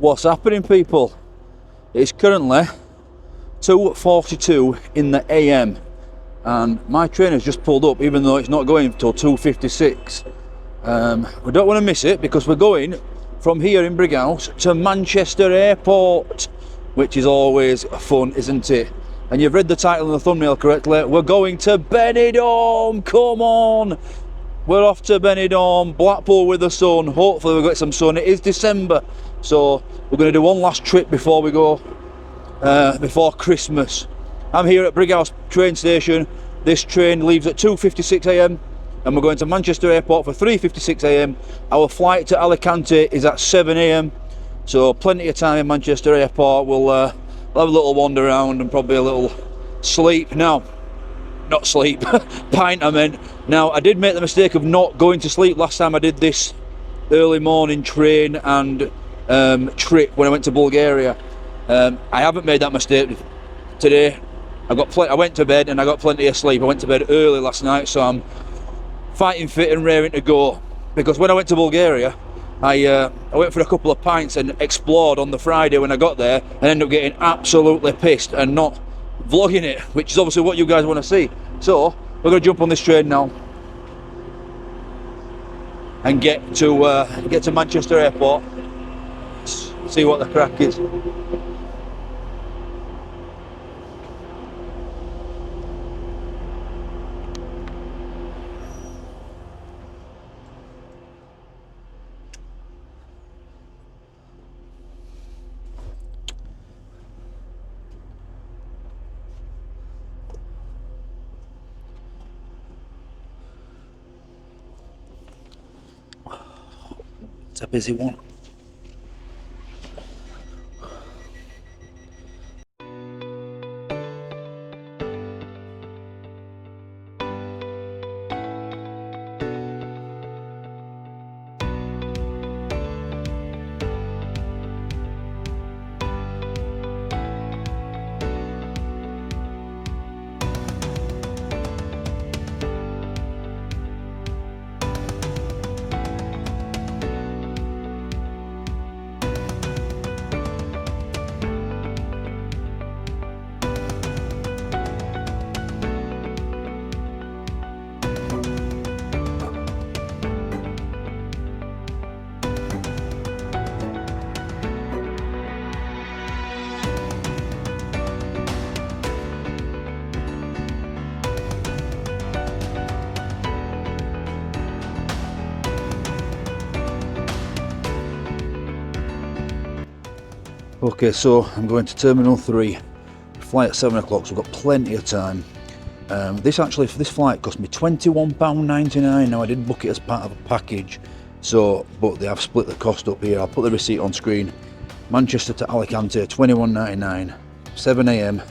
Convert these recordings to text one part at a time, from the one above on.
What's happening, people? It's currently 2:42 in the AM and my train has just pulled up, even though it's not going until 2:56. We don't want to miss it because we're going from here in Brighouse to Manchester Airport, which is always fun, isn't it? And you've read the title and the thumbnail correctly. We're going to Benidorm. Come on, we're off to Benidorm, Blackpool with the sun. Hopefully we'll get some sun. It is December, so we're going to do one last trip before we go, before Christmas. I'm here at Brighouse train station. This train leaves at 2:56 AM and we're going to Manchester Airport for 3:56 AM. Our flight to Alicante is at 7 AM, so plenty of time in Manchester Airport. We'll have a little wander around and probably a little sleep. Now, not sleep, pint I meant. Now, I did make the mistake of not going to sleep last time I did this early morning train and trip when I went to Bulgaria. I haven't made that mistake today. I went to bed and I got plenty of sleep. I went to bed early last night, so I'm fighting fit and raring to go. Because when I went to Bulgaria, I went for a couple of pints and explored on the Friday when I got there, and ended up getting absolutely pissed and not vlogging it, which is obviously what you guys want to see. So we're going to jump on this train now and get to Manchester Airport, see what the crack is. It's a busy one. Okay, so I'm going to Terminal 3, flight at 7 o'clock, so we've got plenty of time. This flight cost me £21.99. Now I did book it as part of a package, but they have split the cost up here. I'll put the receipt on screen. Manchester to Alicante, £21.99, 7 AM,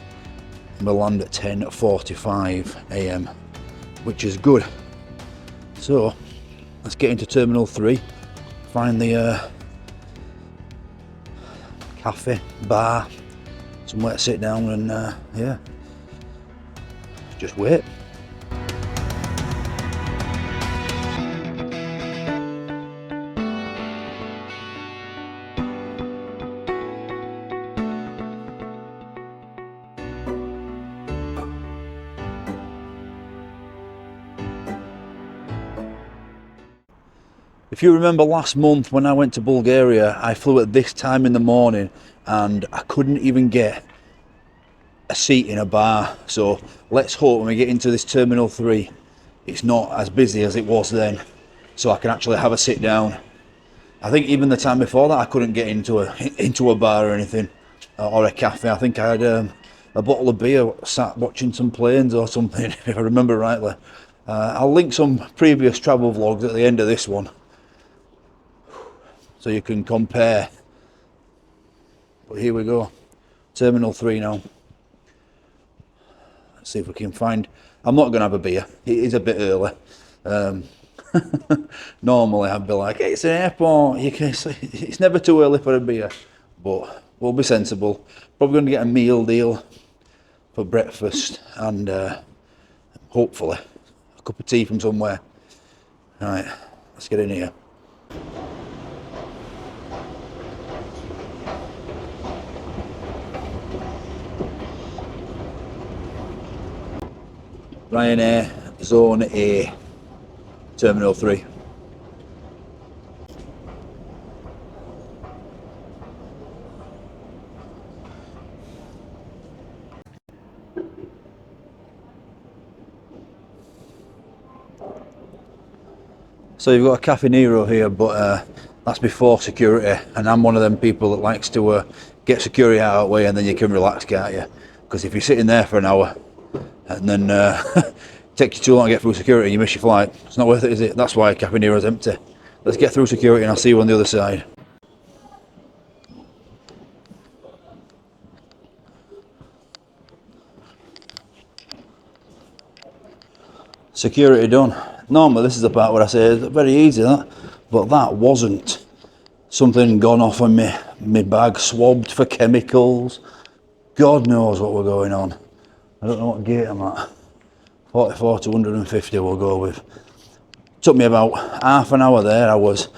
and we'll land at 10:45 AM, which is good. So let's get into Terminal 3, find the cafe, bar, somewhere to sit down and yeah, just wait. If you remember last month when I went to Bulgaria, I flew at this time in the morning and I couldn't even get a seat in a bar. So let's hope when we get into this Terminal 3, it's not as busy as it was then, so I can actually have a sit down. I think even the time before that I couldn't get into a bar or anything, or a cafe. I think I had a bottle of beer sat watching some planes or something, if I remember rightly. I'll link some previous travel vlogs at the end of this one, so you can compare. But here we go, Terminal 3 now. Let's see if we can find, I'm not going to have a beer, it is a bit early. Normally I'd be like, hey, it's an airport, it's never too early for a beer, but we'll be sensible. Probably going to get a meal deal for breakfast and hopefully a cup of tea from somewhere. Right, let's get in here. Ryanair Zone A, Terminal 3. So you've got a Cafe Nero here, but that's before security, and I'm one of them people that likes to get security out of the way and then you can relax, can't you? Because if you're sitting there for an hour and then it takes you too long to get through security and you miss your flight, it's not worth it, is it? That's why Cafe Nero's empty. Let's get through security and I'll see you on the other side. Security done. Normally this is the part where I say it's very easy, that, but that wasn't. Something gone off on me bag, swabbed for chemicals. God knows what we're going on. I don't know what gate I'm at. 44 to 150 we'll go with. Took me about half an hour there. I was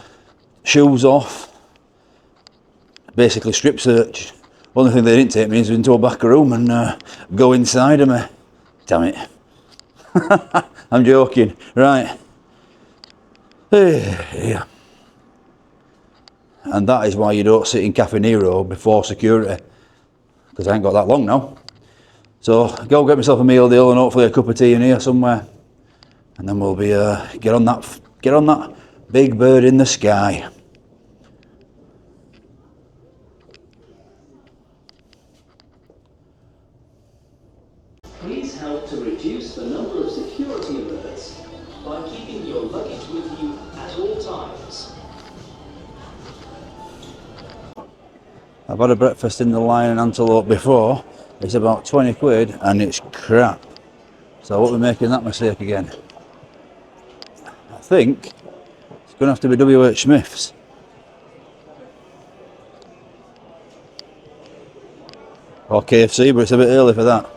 shoes off, basically strip search. Only thing they didn't take me is into a back room and go inside of me. Damn it. I'm joking. Right. Yeah. And that is why you don't sit in Cafe Nero before security, because I ain't got that long now. So go get myself a meal deal and hopefully a cup of tea in here somewhere, and then we'll be get on that big bird in the sky. Please help to reduce the number of security alerts by keeping your luggage with you at all times. I've had a breakfast in the Lion and Antelope before. It's about 20 quid and it's crap. So I won't be making that mistake again. I think it's going to have to be WH Smith's. Or KFC, but it's a bit early for that.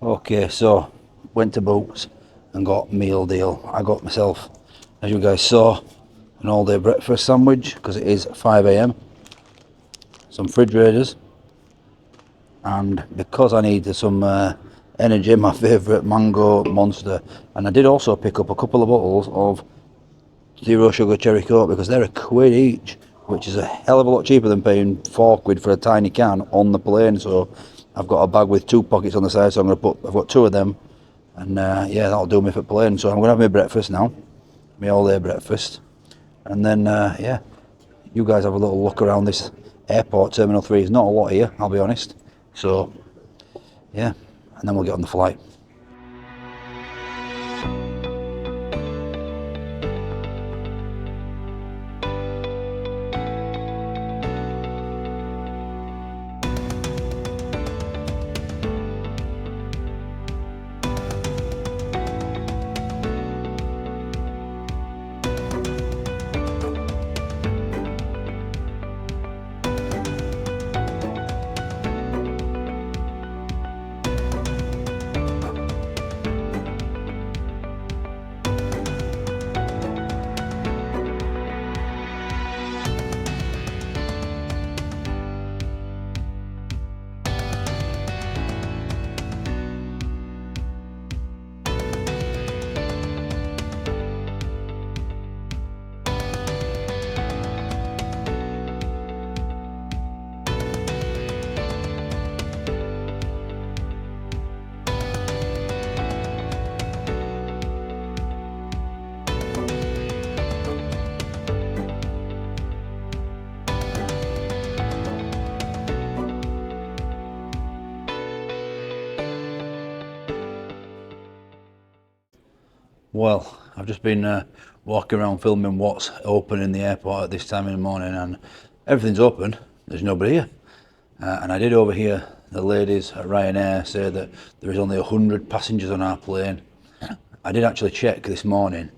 Okay, so went to Boots and got meal deal. I got myself, as you guys saw, an all day breakfast sandwich because it is 5 AM. Some fridge raiders, and because I needed some energy, my favourite mango monster, and I did also pick up a couple of bottles of zero sugar cherry coke because they're £1 each, which is a hell of a lot cheaper than paying £4 for a tiny can on the plane. So I've got a bag with 2 pockets on the side, so I've got 2 of them, and yeah, that'll do me for plane. So I'm gonna have my breakfast now, my all day breakfast, and then yeah, you guys have a little look around this airport. Terminal 3 is not a lot here, I'll be honest. So yeah, and then we'll get on the flight. Well, I've just been walking around filming what's open in the airport at this time in the morning, and everything's open, there's nobody here. And I did overhear the ladies at Ryanair say that there is only 100 passengers on our plane. I did actually check this morning,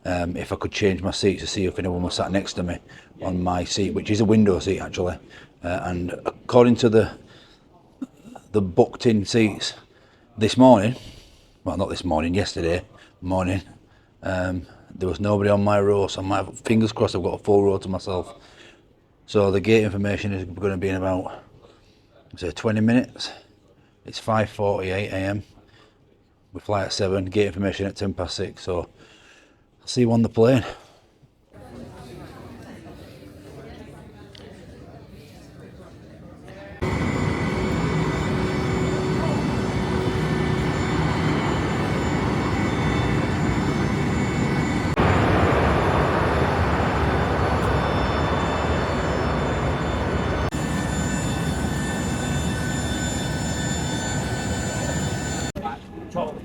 if I could change my seat to see if anyone was sat next to me on my seat, which is a window seat actually. And according to the booked in seats this morning, well not this morning, yesterday morning, there was nobody on my row, so my fingers crossed I've got a full row to myself. So the gate information is going to be in about, say, 20 minutes. It's 5:48 AM. We fly at 7, gate information at 6:10, so I'll see you on the plane.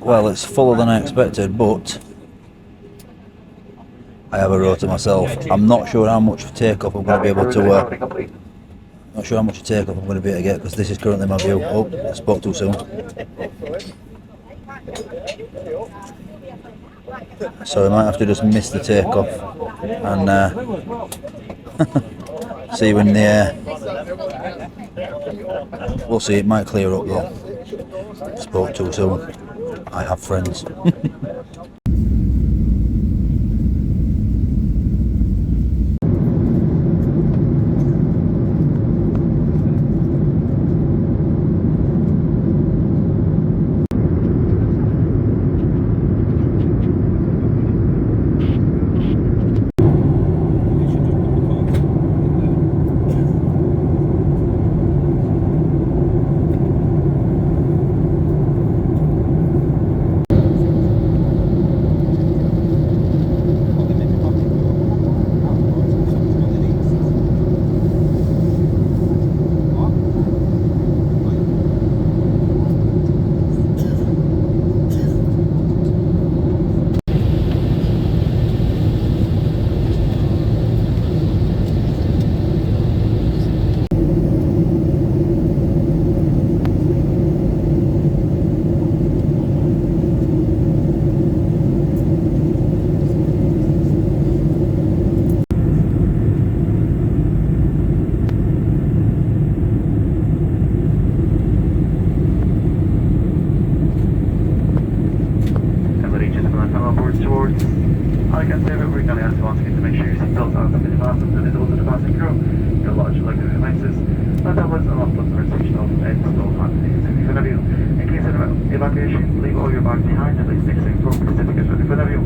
Well, it's fuller than I expected, but I have a row to myself. I'm not sure how much takeoff I'm going to be able to. Not sure how much takeoff I'm going to be able to get because this is currently my view. Oh, I spoke too soon. So I might have to just miss the takeoff and see you in the air. We'll see. It might clear up though. Spoke too soon. I have friends. Towards Alicante, but we're going to have to ask you to make sure your seatbelts are fully fastened and those of the passenger crew, your large electric devices, and tablets and laptops are switched off and installed on the seat in front of you. In case of evacuation, leave all your bags behind and please take safe for certificates in front of you.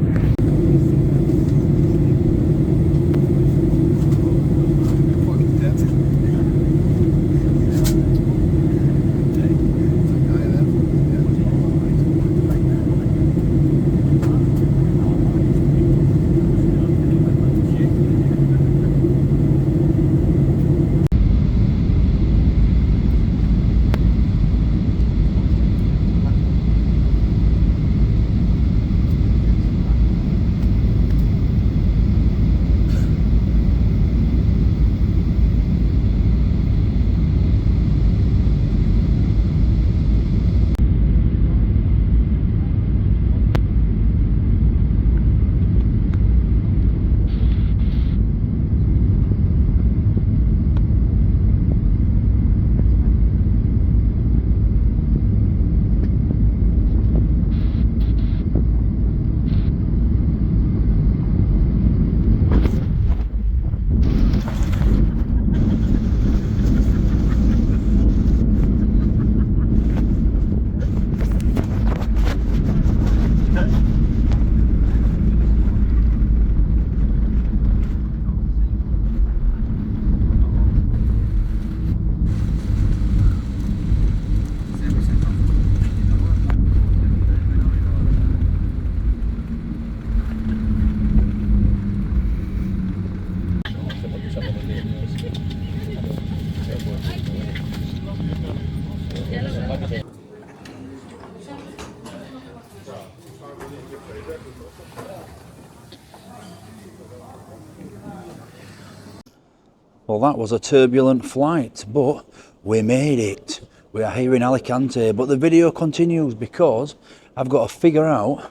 Well, that was a turbulent flight, but we made it. We are here in Alicante, but the video continues because I've got to figure out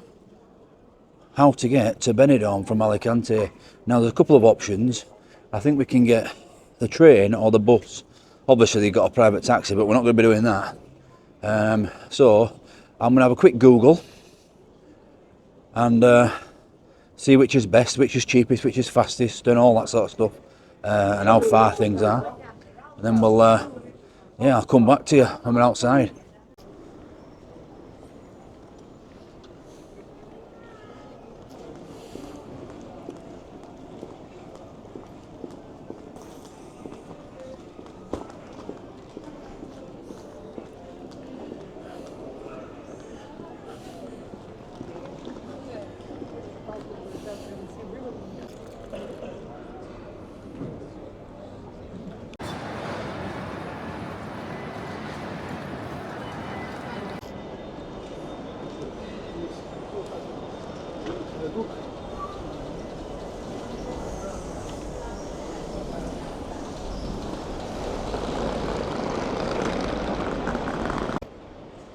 how to get to Benidorm from Alicante. Now there's a couple of options. I think we can get the train or the bus. Obviously you've got a private taxi, but we're not going to be doing that. So I'm going to have a quick Google and see which is best, which is cheapest, which is fastest, and all that sort of stuff, and how far things are. And then we'll, yeah, I'll come back to you when we're outside.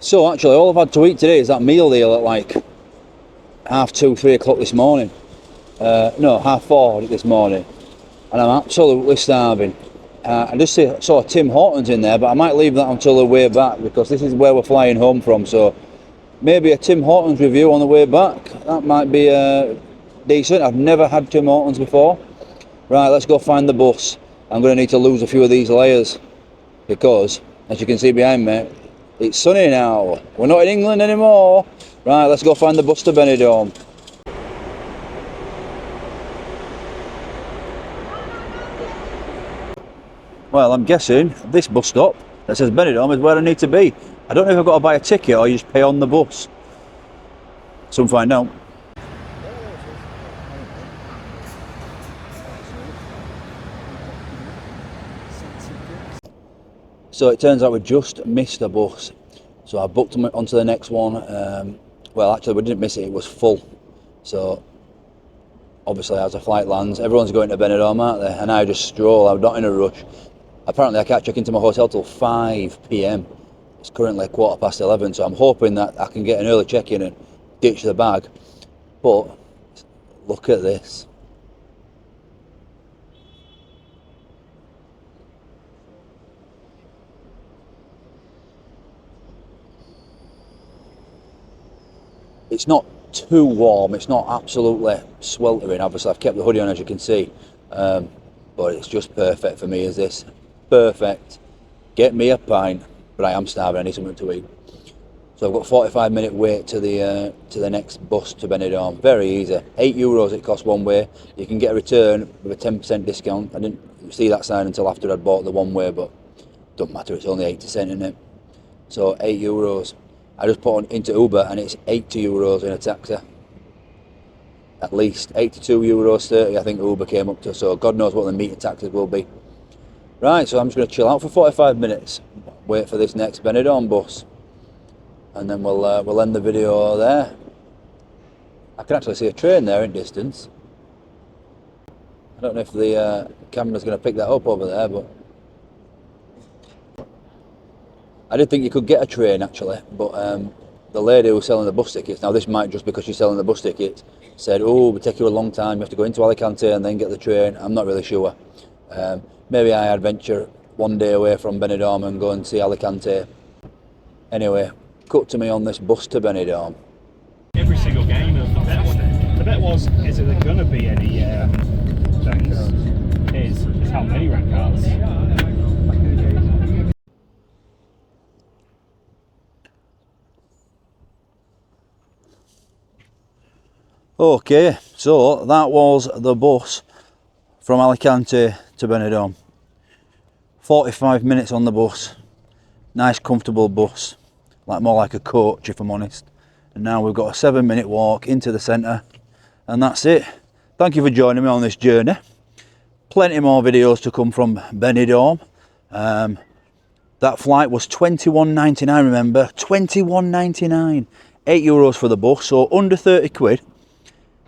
So actually all I've had to eat today is that meal deal at like 2:30, 3 o'clock this morning. No, 4:30 this morning, and I'm absolutely starving. I just saw Tim Hortons in there, but I might leave that until the way back because this is where we're flying home from. So maybe a Tim Hortons review on the way back. That might be decent. I've never had Tim Hortons before. Right, let's go find the bus. I'm going to need to lose a few of these layers because, as you can see behind me, it's sunny now. We're not in England anymore. Right, let's go find the bus to Benidorm. Well, I'm guessing this bus stop that says Benidorm is where I need to be. I don't know if I've got to buy a ticket or you just pay on the bus. Soon find out. So it turns out we just missed a bus. So I booked onto the next one. Well, actually we didn't miss it, it was full. So obviously as the flight lands, everyone's going to Benidorm, aren't they? And I just stroll, I'm not in a rush. Apparently I can't check into my hotel till 5 PM. It's currently 11:15, so I'm hoping that I can get an early check-in and ditch the bag. But look at this. It's not too warm, it's not absolutely sweltering. Obviously I've kept the hoodie on, as you can see, but it's just perfect for me as this. Perfect. Get me a pint, but I am starving, I need something to eat. So I've got a 45-minute wait to the next bus to Benidorm. Very easy. €8 it costs one way. You can get a return with a 10% discount. I didn't see that sign until after I'd bought the one way, but don't matter, it's only 80 cents in it. So €8. I just put on into Uber and it's €80 in a taxi. At least €82.30 I think Uber came up to, so God knows what the meter taxes will be. Right, so I'm just going to chill out for 45 minutes, wait for this next Benidorm bus, and then we'll end the video there. I can actually see a train there in distance. I don't know if the camera's going to pick that up over there, but I did think you could get a train actually, but the lady who was selling the bus tickets, now this might just because she's selling the bus tickets, said, oh, it would take you a long time, you have to go into Alicante and then get the train. I'm not really sure. Maybe I adventure one day away from Benidorm and go and see Alicante. Anyway, cut to me on this bus to Benidorm. Every single game of the bet was, is there going to be any things? Is how many rank cards? Okay, so that was the bus from Alicante to Benidorm. 45 minutes on the bus. Nice comfortable bus, more like a coach if I'm honest. And now we've got a 7-minute walk into the centre, and that's it. Thank you for joining me on this journey. Plenty more videos to come from Benidorm. That flight was £21.99, remember, £21.99. €8 for the bus, so under 30 quid.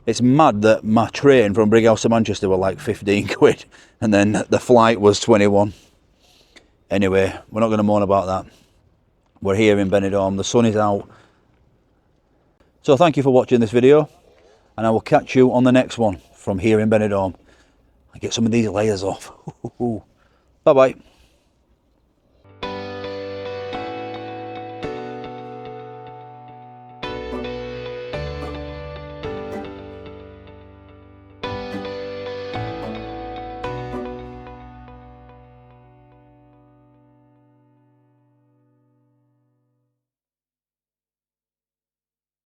It's mad that my train from Brighouse to Manchester were like 15 quid and then the flight was 21. Anyway, we're not going to moan about that. We're here in Benidorm, the sun is out. So thank you for watching this video. and I will catch you on the next one from here in Benidorm. I get some of these layers off. Bye bye.